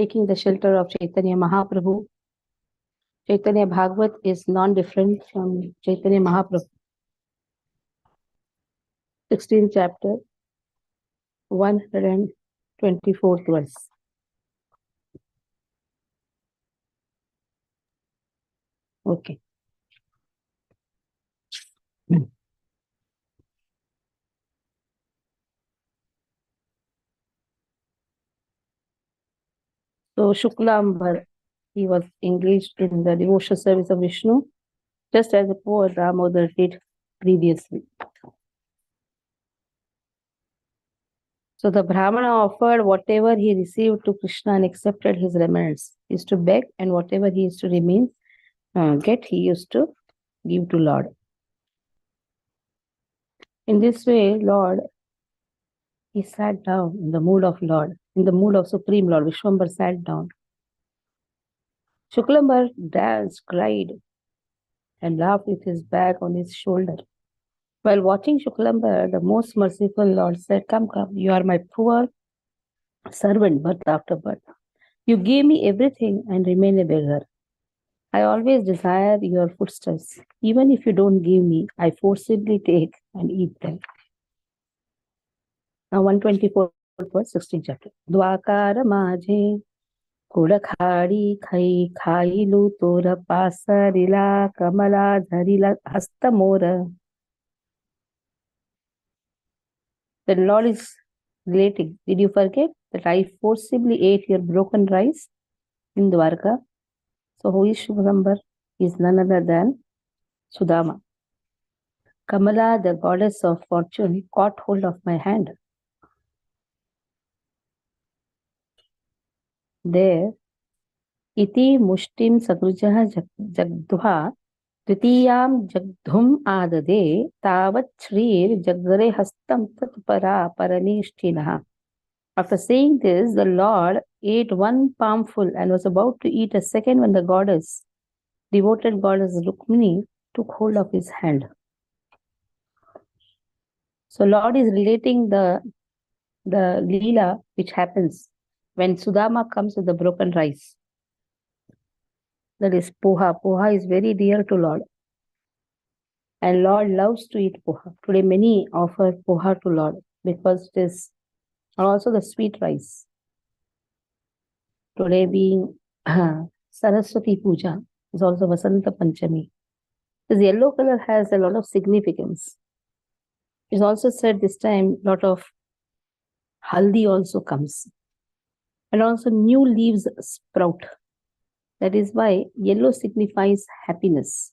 taking the shelter of Chaitanya Mahaprabhu. Chaitanya Bhagavat is non-different from Chaitanya Mahaprabhu. 16th chapter, 124th verse. Okay. So Shuklambar, he was engaged in the devotional service of Vishnu, just as the poor Damodar did previously. So the Brahmana offered whatever he received to Krishna and accepted his remnants. He used to beg, and whatever he used to get, he used to give to Lord. In this way, Lord, he sat down in the mood of Lord, in the mood of Supreme Lord. Vishwambar sat down. Shuklambar danced, cried, and laughed with his bag on his shoulder. While watching Shuklambar, the most merciful Lord said, "Come, come, you are my poor servant, birth after birth. You gave me everything and remain a beggar. I always desire your foodstuffs. Even if you don't give me, I forcibly take and eat them." Now 124 verse 16 chapter. Dwakara majhe kudakhadi khailu tora pasarila kamala dharila hastamora. The Lord is relating. Did you forget that I forcibly ate your broken rice in Dwarka? So who is Shuklambar? Is none other than Sudama. Kamala, the goddess of fortune, caught hold of my hand. There, iti mushtim sagrujah jagdha Tritiyam jagdhum adade tavat shrir jagre hastam tatpara paranishthinaha. After saying this, the Lord ate one palmful and was about to eat a second when the goddess, devoted goddess Rukmini, took hold of his hand. So Lord is relating the Leela which happens when Sudama comes with the broken rice. That is poha. Poha is very dear to Lord. And Lord loves to eat poha. Today many offer poha to Lord because it is also the sweet rice. Today being Saraswati Puja is also Vasanta Panchami. This yellow color has a lot of significance. It's also said this time lot of haldi also comes. And also new leaves sprout. That is why yellow signifies happiness.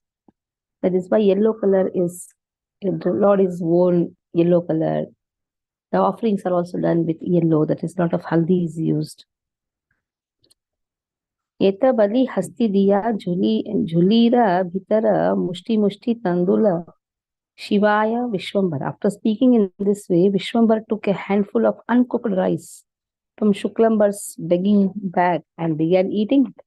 That is why yellow color is, the Lord is worn yellow color. The offerings are also done with yellow. That is, lot of haldi is used. Eta bali hasti diya julira bhitara mushti tandula Shivaya Vishwambar. After speaking in this way, Vishwambar took a handful of uncooked rice from Shuklambar's begging bag and began eating it.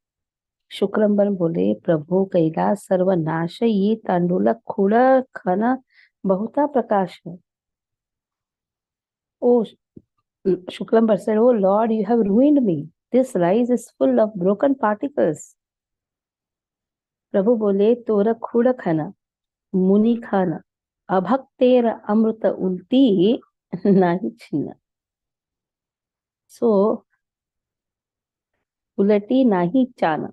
शुक्रंबर बोले, प्रभु कैलाश सर्वनाश ये तांडुला खुड़ा खाना बहुता प्रकाश है. Oh, Shuklambar said, "Oh Lord, you have ruined me. This rice is full of broken particles." प्रभु बोले, तोरा खुड़ा खाना, मुनि खाना, अभक्तेर अमृत उल्टी नाहि छिन्ना. So, ulati nahi chana.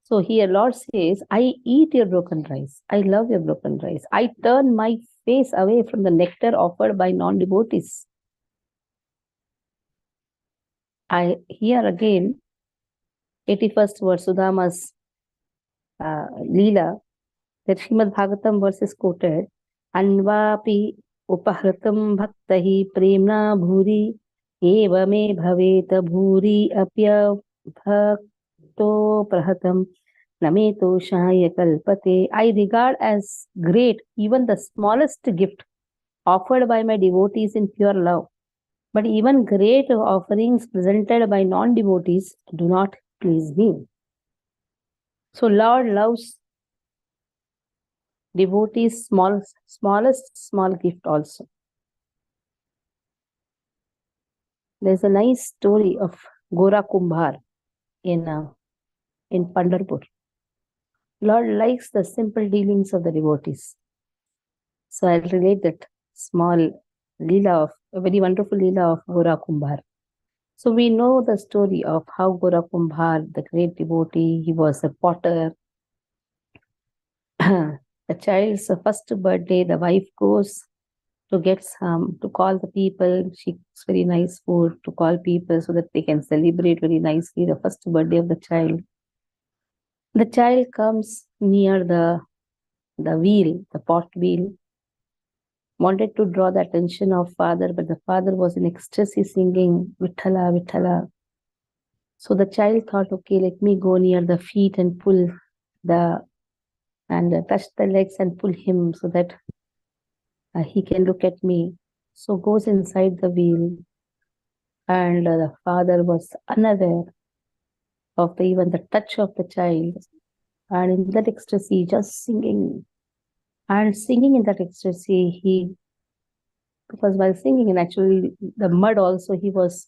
So here Lord says, I eat your broken rice. I love your broken rice. I turn my face away from the nectar offered by non-devotees. Here again, 81st verse, Sudama's Leela, that Srimad Bhagavatam verse is quoted, Anvapi upahratam bhaktahi premna bhuri eva me bhaveta bhuri apya bhakto prahatam nameto shaya kalpate. I regard as great even the smallest gift offered by my devotees in pure love. But even great offerings presented by non-devotees do not please me. So Lord loves devotees' smallest small gift also. There's a nice story of Gora Kumbhar. in Pandharpur. Lord likes the simple dealings of the devotees. So I'll relate that small Leela a very wonderful Leela of Gora Kumbhar. So we know the story of how Gora Kumbhar, the great devotee, he was a potter. The child's first birthday, the wife goes to get some, to call the people. She cooks very nice food to call people so that they can celebrate very nicely the first birthday of the child. The child comes near the wheel, the pot wheel, wanted to draw the attention of father, but the father was in ecstasy singing Vithala, Vithala. So the child thought, okay, let me go near the feet and pull touch the legs and pull him so that he can look at me. So goes inside the wheel, and the father was unaware of even the touch of the child, and in that ecstasy, just singing and singing in that ecstasy, because while singing, and actually the mud also, he was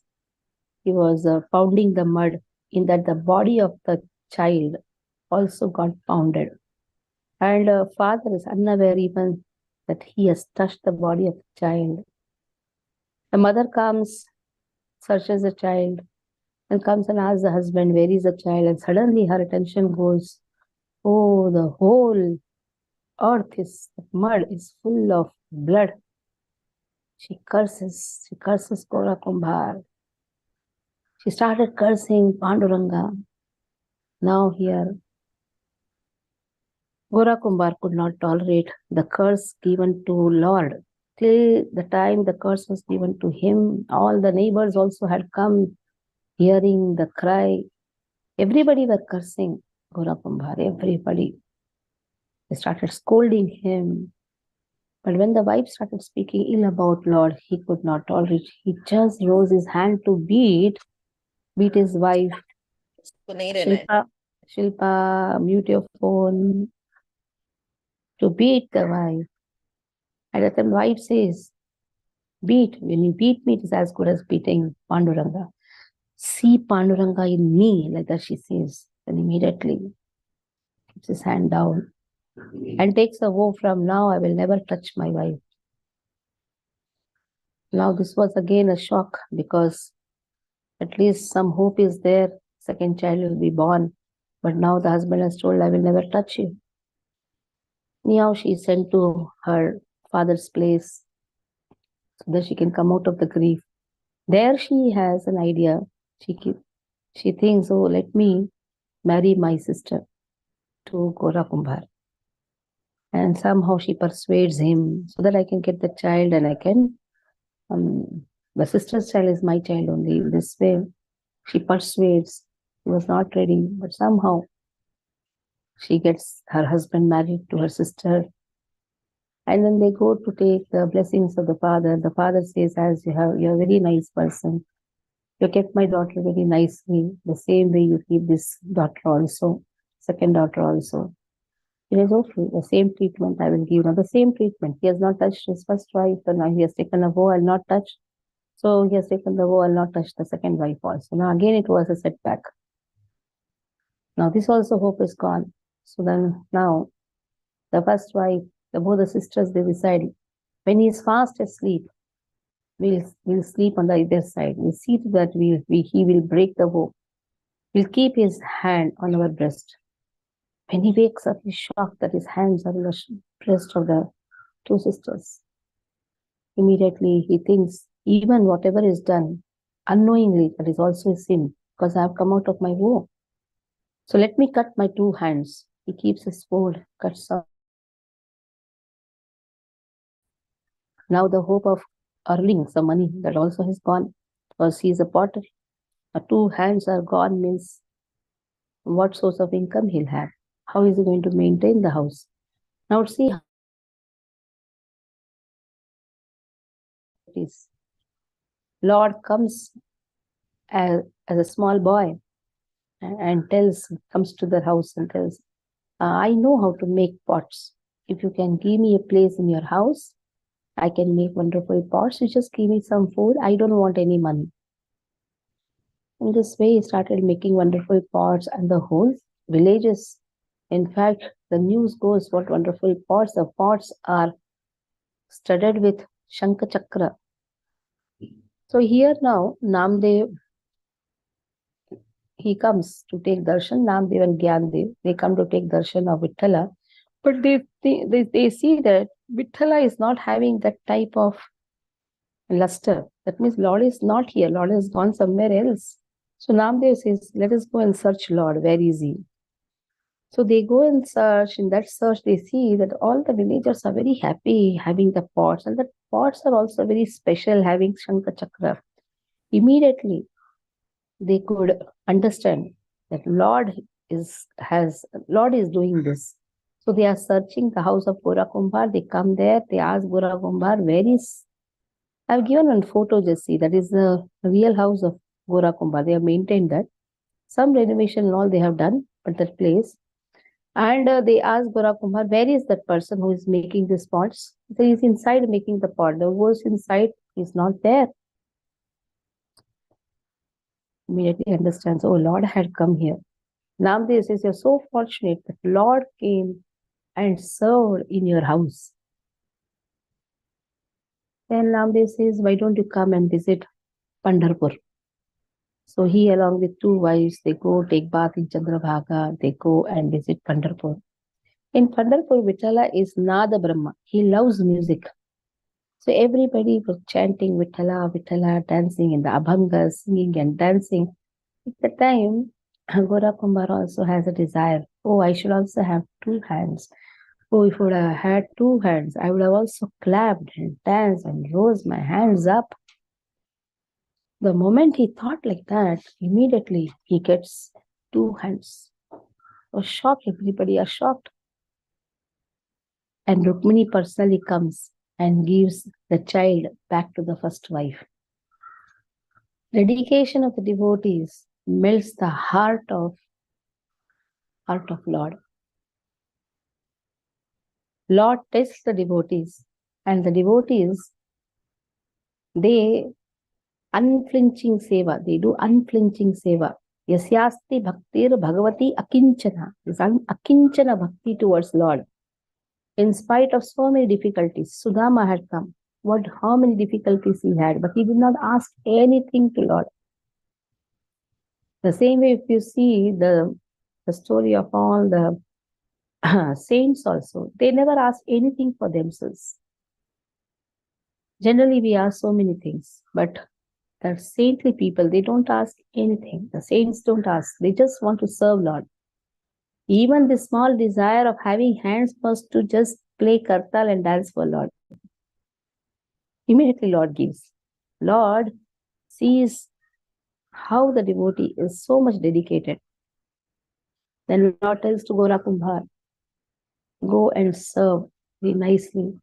pounding the mud, in that the body of the child also got pounded. And father is unaware even that he has touched the body of the child. The mother comes, searches the child, and comes and asks the husband, where is the child? And suddenly her attention goes, oh, the whole mud is full of blood. She curses Gora Kumbhar. She started cursing Panduranga. Now here, Gora Kumbhar could not tolerate the curse given to Lord. Till the time the curse was given to him, all the neighbors also had come, hearing the cry. Everybody were cursing Gora Kumbhar, everybody. They started scolding him. But when the wife started speaking ill about Lord, he could not tolerate. He just rose his hand to beat his wife. Shilpa, mute your phone. To beat the wife. And at the wife says, when you beat me, it is as good as beating Panduranga. See Panduranga in me, like that she says. And immediately puts his hand down and takes a vow, from now I will never touch my wife. Now this was again a shock, because at least some hope is there. Second child will be born. But now the husband has told, I will never touch you. Now she is sent to her father's place so that she can come out of the grief. There she has an idea. She thinks, oh, let me marry my sister to Gora Kumbhar. And somehow she persuades him so that I can get the child, and I can, the sister's child is my child only. This way, she persuades. He was not ready, but somehow she gets her husband married to her sister. And then they go to take the blessings of the father. The father says, as you're a very nice person. You kept my daughter very nicely. The same way you keep this daughter also, second daughter also. It is okay. The same treatment I will give. Now the same treatment. He has not touched his first wife, and now he has taken a vow, I'll not touch. So he has taken the vow, I'll not touch the second wife also. Now again it was a setback. Now this also hope is gone. So then now the first wife, both the sisters, they decide, when he is fast asleep, we'll sleep on the other side. We'll see to that he will break the vow. We'll keep his hand on our breast. When he wakes up, he's shocked that his hands are on the breast of the two sisters. Immediately he thinks, even whatever is done unknowingly, that is also a sin, because I have come out of my vow. So let me cut my two hands. He keeps his sword, cuts off. Now the hope of earning some money, that also has gone, because he is a potter. Two hands are gone, means what source of income he'll have? How is he going to maintain the house? Now see how it is. Lord comes as a small boy and comes to the house and tells, I know how to make pots. If you can give me a place in your house, I can make wonderful pots. You just give me some food. I don't want any money. In this way, he started making wonderful pots, and the whole villages, in fact, the news goes what wonderful pots. The pots are studded with Shankha Chakra. So here now, Namdev, he comes to take darshan. Namdev and Gyandev, they come to take darshan of Vittala. But they see that Vittala is not having that type of luster. That means Lord is not here. Lord has gone somewhere else. So Namdev says, let us go and search Lord. Where is he? So they go and search. In that search, they see that all the villagers are very happy having the pots, and the pots are also very special, having Shankha Chakra. Immediately, they could understand that Lord is doing this. So they are searching the house of Gora Kumbhar. They come there. They ask Gora Kumbhar, where is? I've given one photo. Just see that is the real house of Gora Kumbhar. They have maintained that. Some renovation and all they have done, but that place. And they asked Gora Kumbhar, where is that person who is making these pots? So he's inside making the pot. The ghost inside is not there. Immediately understands, oh, Lord had come here. Namdev says, you're so fortunate that Lord came and served in your house. Then Namdev says, why don't you come and visit Pandharpur? So he, along with two wives, they go take bath in Chandrabhaga. They go and visit Pandharpur. In Pandharpur, Vitala is Nada Brahma. He loves music. So everybody was chanting Vitala, Vitala, dancing in the Abhangas, singing and dancing. At the time, Gora Kumbhar also has a desire. Oh, I should also have two hands. Oh, if I would have had two hands, I would have also clapped and danced and rose my hands up. The moment he thought like that, immediately he gets two hands. Oh, shock, everybody are shocked. And Rukmini personally comes and gives the child back to the first wife. Dedication of the devotees melts the heart of Lord. Lord tests the devotees, and the devotees, they unflinching seva, they do unflinching seva. Yasyasti bhaktir bhagavati akinchana. This akinchana bhakti towards Lord. In spite of so many difficulties, Sudama had come. How many difficulties he had, but he did not ask anything to Lord. The same way, if you see the story of all the saints also, they never ask anything for themselves. Generally, we ask so many things, but the saintly people, they don't ask anything. The saints don't ask. They just want to serve Lord. Even the small desire of having hands was to just play kartal and dance for Lord. Immediately Lord gives. Lord sees how the devotee is so much dedicated. Then Lord tells to Gora Kumbhar, go and serve very nicely.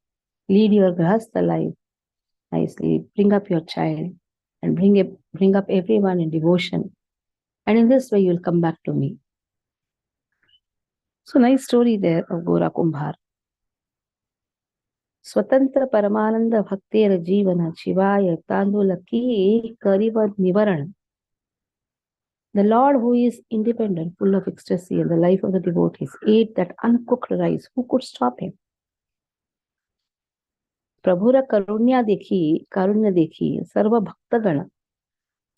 Lead your grahastha life nicely. Bring up your child and bring up everyone in devotion. And in this way, you'll come back to me. So nice story there of Gora Kumbhar. Swatantra Paramananda Bhaktera Jivana Shivaya Tandulaki Karivad Nivaran. The Lord, who is independent, full of ecstasy in the life of the devotees, ate that uncooked rice. Who could stop him? प्रभुर कारुण्य देखी सर्व भक्तगण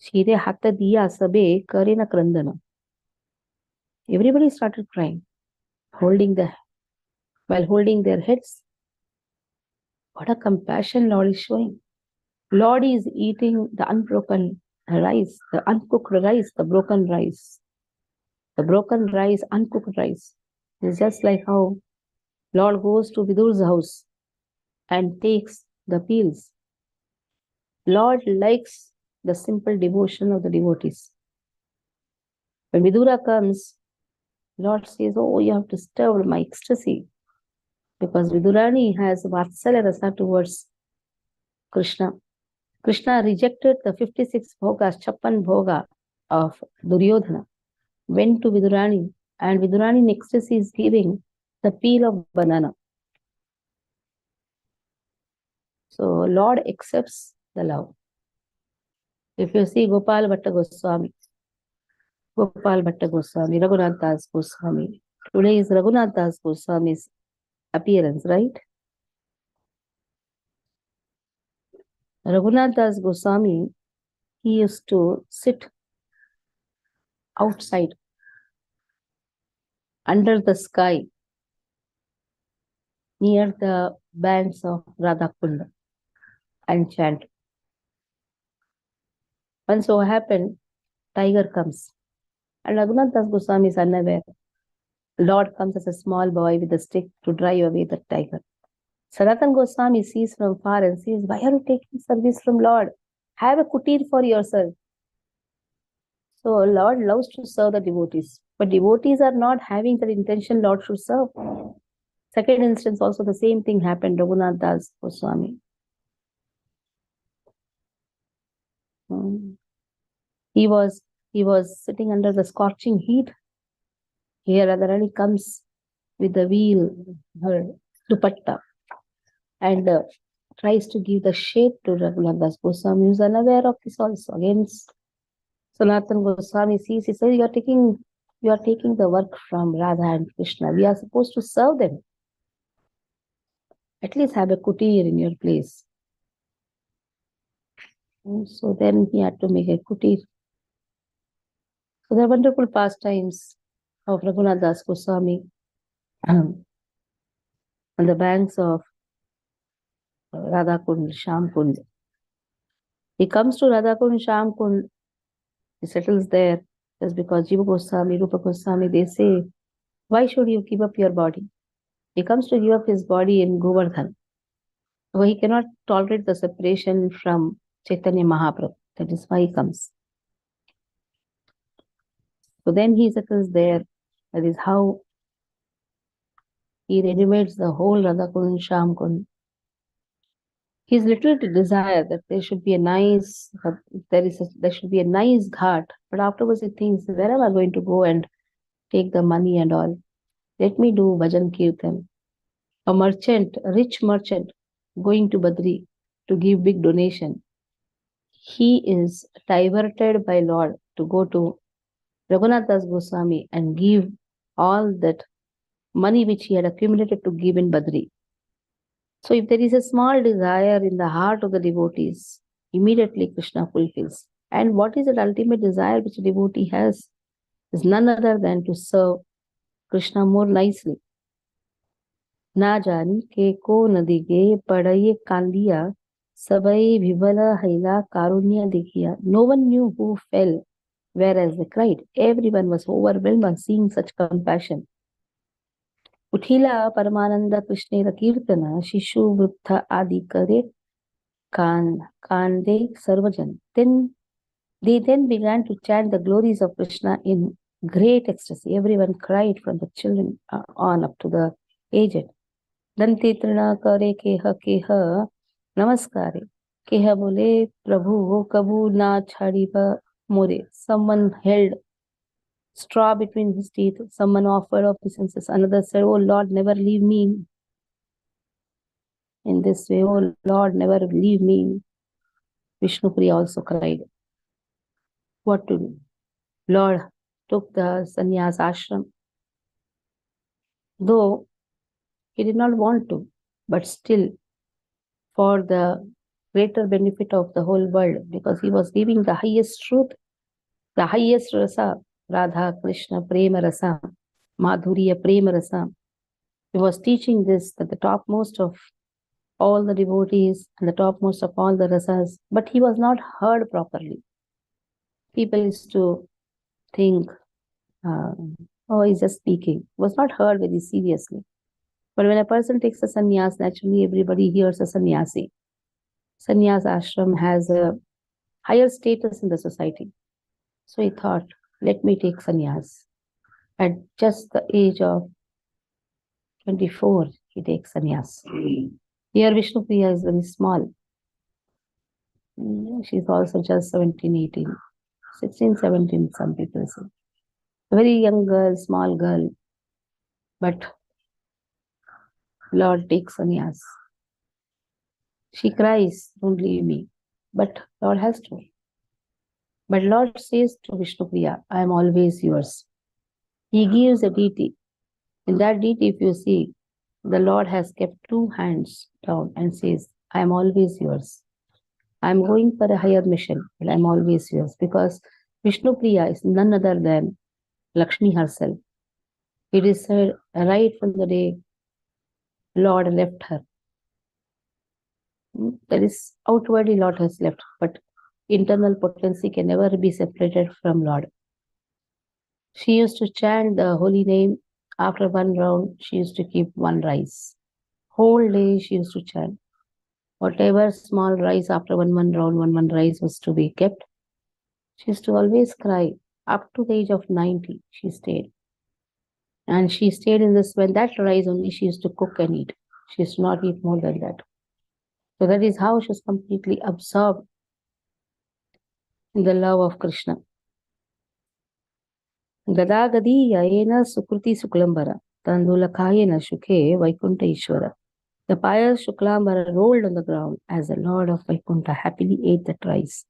सीधे हाथ दिया सबे करे न क्रंदन. Everybody started crying, while holding their heads. What a compassion Lord is showing. Lord is eating the unbroken rice, the uncooked rice, the broken rice. The broken rice, uncooked rice. It's just like how Lord goes to Vidur's house and takes the peels. Lord likes the simple devotion of the devotees. When Vidura comes, Lord says, oh, you have disturbed my ecstasy. Because Vidurani has Vatsalya Rasa towards Krishna. Krishna rejected the 56 bhogas, Chappan bhoga of Duryodhana, went to Vidurani, and Vidurani in ecstasy is giving the peel of banana. So Lord accepts the love. If you see Gopal Bhatta Goswami, Gopal Bhatta Goswami, Raghunath Das Goswami. Today is Raghunath Das Goswami's appearance, right? Raghunath Das Goswami, he used to sit outside under the sky near the banks of Radha Kunda and chant. Once so happened, tiger comes. And Raghunath Das Goswami is unaware. Lord comes as a small boy with a stick to drive away the tiger. Sanatan Goswami sees from far and says, why are you taking service from Lord? Have a kutir for yourself. So Lord loves to serve the devotees. But devotees are not having that intention Lord should serve. Second instance also the same thing happened, Raghunath Das Goswami. He was sitting under the scorching heat. Here Radharani comes with the wheel, her dupatta, and tries to give the shade to Raghunath Das Goswami, who is unaware of this also. Against Sanatan Goswami sees, he says, you are taking the work from Radha and Krishna. We are supposed to serve them. At least have a kutir in your place. So then he had to make a kutir. So there are wonderful pastimes of Raghunath Das Goswami on the banks of Radha Kund, Sham Kund. He comes to Radha Kund, Sham Kund. He settles there just because Jiva Goswami, Rupa Goswami, they say, why should you give up your body? He comes to give up his body in Govardhan. So he cannot tolerate the separation from Chaitanya Mahaprabhu. That is why he comes. So then he settles there. That is how he renovates the whole Radha Kund, Sham Kund. His little desire that there should be a nice, there should be a nice ghat. But afterwards he thinks, where am I going to go and take the money and all? Let me do bhajan kirtan. A merchant, a rich merchant, going to Badri to give big donation. He is diverted by Lord to go to Raghunath Das Goswami and give all that money which he had accumulated to give in Badri. So if there is a small desire in the heart of the devotees, immediately Krishna fulfills. And what is the ultimate desire which a devotee has? Is none other than to serve Krishna more nicely. Na jani ke ko nadi ge padaye kandiya sabai vivala haila karunya dikhiya. No one knew who fell, whereas they cried. Everyone was overwhelmed on seeing such compassion. Uthila Paramananda Krishnera Kirtana Shishu Vruttha Adi Kare Kande Sarvajan. Then they began to chant the glories of Krishna in great ecstasy. Everyone cried from the children on up to the aged. Dante Trina Kare Keha Namaskare. Keha Bole Prabhu Ho Kabu Na Chadiva More. Someone held straw between his teeth. Someone offered obeisances. Another said, oh Lord, never leave me in this way. Oh Lord, never leave me. Vishnupriya also cried. What to do? Lord took the sannyas ashram, though he did not want to, but still for the greater benefit of the whole world, because he was giving the highest truth, the highest rasa, Radha Krishna Prema Rasa, Madhurya Prema Rasa. He was teaching this at the topmost of all the devotees and the topmost of all the rasas, but he was not heard properly. People used to think, oh, he's just speaking. He was not heard very seriously. But when a person takes a sannyas, naturally everybody hears a sannyasi. Sannyas ashram has a higher status in the society. So he thought, let me take sannyas. At just the age of 24, he takes sannyas. Here Vishnupriya is very small. She's also just 17, 18, 16, 17, some people say. A very young girl, small girl. But Lord takes sannyas. She cries, don't leave me. But Lord has to. But Lord says to Vishnupriya, I am always yours. He gives a deity. In that deity, if you see, the Lord has kept two hands down and says, I am always yours. I am going for a higher mission, but I am always yours. Because Vishnupriya is none other than Lakshmi herself. It is said right from the day Lord left her. That is outwardly Lord has left, but internal potency can never be separated from Lord. She used to chant the holy name. After one round, she used to keep one rice. Whole day she used to chant. Whatever small rice after one round, one rice was to be kept. She used to always cry. Up to the age of 90, she stayed. And she stayed in this, when that rice only she used to cook and eat. She used to not eat more than that. So that is how she was completely absorbed in the love of Krishna. Gadagadi Sukruti Suklambara, Tandulakayena Shuke Vaikunta Ishvara. The pious Shuklambara rolled on the ground as the Lord of Vaikunta happily ate that rice.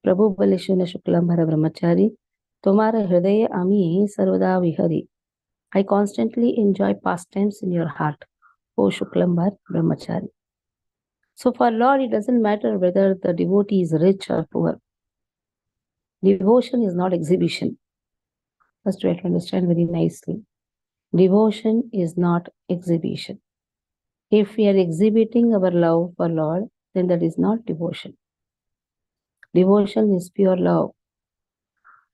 Prabhu Baleshuna Shuklambara Brahmachari, Tomara Hridaya Ami Sarvada Vihari. I constantly enjoy pastimes in your heart, O Shuklambar Brahmachari. So for Lord, it doesn't matter whether the devotee is rich or poor. Devotion is not exhibition. First, we have to understand very nicely. Devotion is not exhibition. If we are exhibiting our love for Lord, then that is not devotion. Devotion is pure love,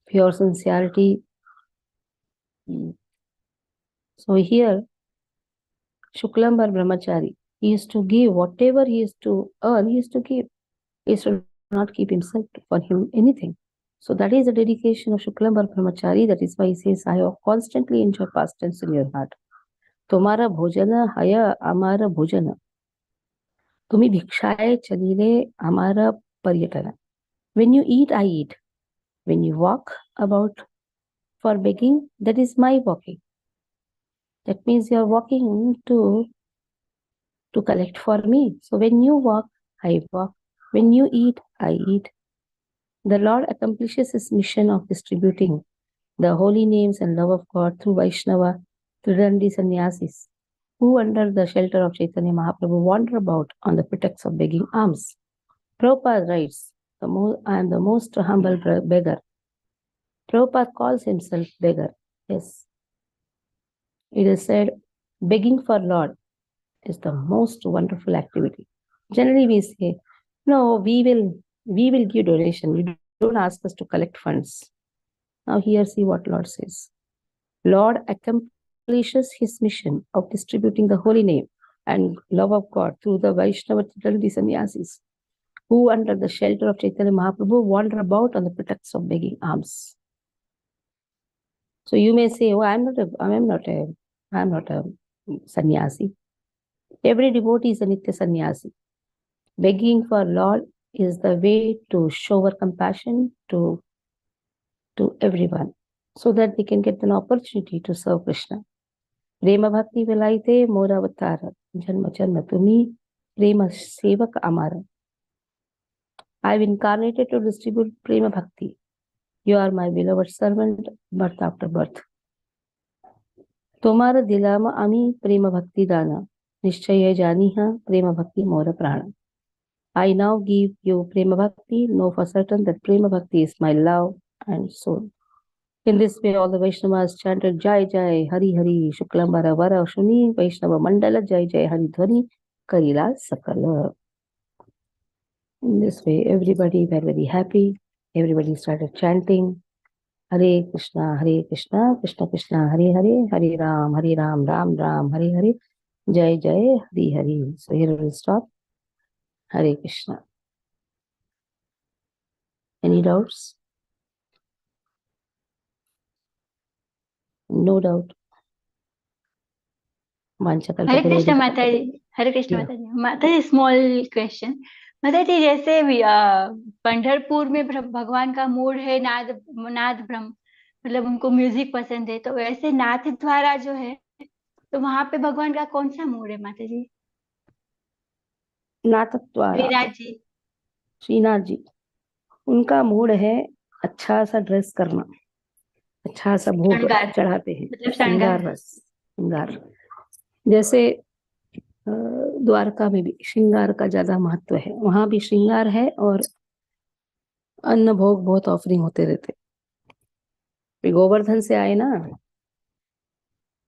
pure sincerity. So here, Shuklambar Brahmachari, he used to give whatever he used to earn, he used to give. He used to not keep himself for him anything. So that is the dedication of Shuklambar Brahmachari. That is why he says, I have constantly enjoy pastimes in your heart. Tomara bhojana haya amara bhojana. Tumi bhikshaye chalile amara paryatana. When you eat, I eat. When you walk about for begging, that is my walking. That means you are walking to collect for me. So when you walk, I walk. When you eat, I eat. The Lord accomplishes his mission of distributing the holy names and love of God through Vaishnava, Tridandi sannyasis, who under the shelter of Chaitanya Mahaprabhu wander about on the pretext of begging alms. Prabhupada writes, I am the most humble beggar. Prabhupada calls himself beggar. Yes. It is said, begging for Lord is the most wonderful activity. Generally we say, no, we will give donation. You don't ask us to collect funds. Now here see what Lord says. Lord accomplishes his mission of distributing the holy name and love of God through the Vaishnava Tridandi sannyasis, who under the shelter of Chaitanya Mahaprabhu wander about on the pretext of begging alms. So you may say, oh, I am not a sannyasi. Every devotee is a Nitya sannyasi. Begging for Lord is the way to show our compassion to everyone, so that they can get an opportunity to serve Krishna. Prema bhakti vilaite mora avatara, janma janma tumi prema sevak amara. I have incarnated to distribute prema bhakti. You are my beloved servant, birth after birth. तुम्हारा दिलामा आमी प्रेम भक्ति दाना निश्चय जानिहा प्रेम भक्ति मोर prana. I now give you prema bhakti, know for certain that prema bhakti is my love and soul. In this way, all the Vaishnavas chanted Jai Jai Hari Hari Shuklambara Vara Shuni Vaishnava Mandala Jai Jai Hari Dhwani Karila Sakala. In this way, everybody were very happy. Everybody started chanting Hare Krishna, Krishna Krishna, Hare Hare, Hare Ram, Ram Ram, Hare Hare, Jai Jai, Hari Hari. So here we will stop. Hare Krishna. Any doubts? No doubt. हरे कृष्ण माता जी. हरे कृष्ण माता जी. माता जी, small question. माता जी, जैसे पंढरपुर में भगवान का mood है नाद ब्रह्म, मतलब उनको म्यूजिक पसंद है, तो वैसे नाथ द्वारा जो है, तो वहां पे भगवान का कौन सा मूड है माता जी? नाथ द्वारा श्रीनाथ जी. श्रीनाथ जी, उनका मूड है अच्छा सा ड्रेस करना, अच्छा सा भोग श्रृंगार, चढ़ाते हैं, मतलब श्रृंगार। श्रृंगार रस, श्रृंगार। जैसे द्वारका में भी श्रृंगार का ज्यादा महत्व है, वहां भी श्रृंगार है और अन्न भोग बहुत ऑफरिंग होते रहते। फिर गोवर्धन से आए ना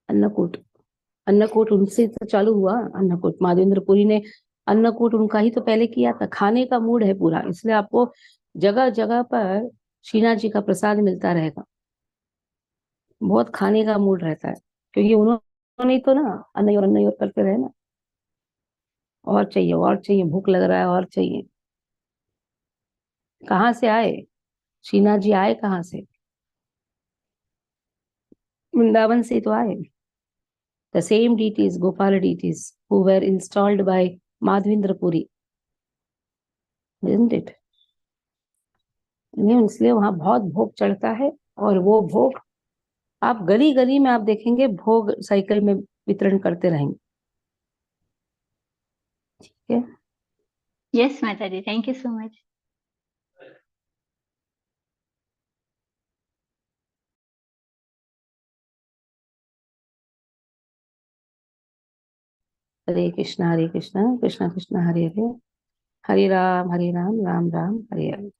अन्नकूट, अन्नकूट उनसे तो चालू हुआ। अन्नकूट माधवेंद्रपुरी ने अन्नकूट उनका ही तो पहले किया था। खाने का मूड है पूरा, इसलिए आपको जगह जगह पर श्रीनाथ जी का प्रसाद मिलता रहेगा। बहुत खाने का मूड रहता है, क्योंकि उन्होंने ही तो ना अन्न और करते रहे ना। और चाहिए, भूख लग रहा है और चाहिए। कहाँ से आए श्रीनाथ जी? आए कहाँ से? वृंदावन से तो आए। The same deities, Gopala deities, who were installed by Madhvendra Puri, isn't it? इसलिए वहां बहुत भोग चढ़ता है, और वो भोग आप गली गली में आप देखेंगे भोग साइकिल में वितरण करते रहेंगे। ठीक है। यस माता जी, thank you so much. Hare Krishna Krishna Krishna Hare Hare, Hare Ram Ram Ram Hare Hare.